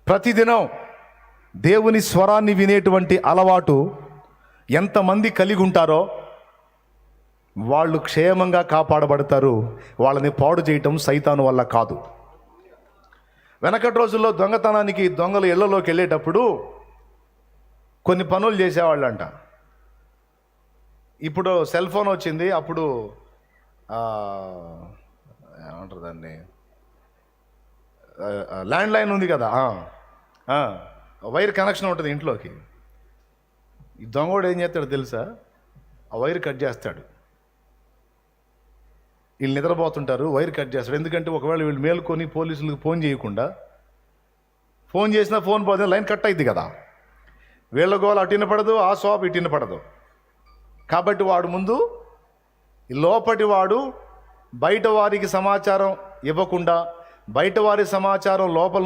ప్రతిదినం దేవుని స్వరాన్ని వినేటువంటి అలవాటు ఎంతమంది కలిగి ఉంటారో వాళ్ళు క్షేమంగా కాపాడబడతారు. వాళ్ళని పాడు చేయటం సైతాను వల్ల కాదు. వెనకటి రోజుల్లో దొంగతనానికి దొంగలు ఇళ్లలోకి వెళ్ళేటప్పుడు కొన్ని పనులు చేసేవాళ్ళంట. ఇప్పుడు సెల్ ఫోన్ వచ్చింది, అప్పుడు ఏమంటారు దాన్ని, ల్యాండ్ లైన్ ఉంది కదా, వైర్ కనెక్షన్ ఉంటుంది ఇంట్లోకి. ఈ దొంగోడు ఏం చేస్తాడు తెలుసా? ఆ వైర్ కట్ చేస్తాడు. వీళ్ళు నిద్రపోతుంటారు, వైర్ కట్ చేస్తాడు. ఎందుకంటే ఒకవేళ వీళ్ళు మేలుకొని పోలీసులకు ఫోన్ చేయకుండా, ఫోన్ చేసినా ఫోన్ పోతే లైన్ కట్ అయింది కదా. వీళ్ళ గోలు అటు వినపడదు, ఆ షాప్ ఇటు వినపడదు. కాబట్టి వాడు ముందు లోపటి వాడు బయట వారికి సమాచారం ఇవ్వకుండా, బయట వారి సమాచారం లోపల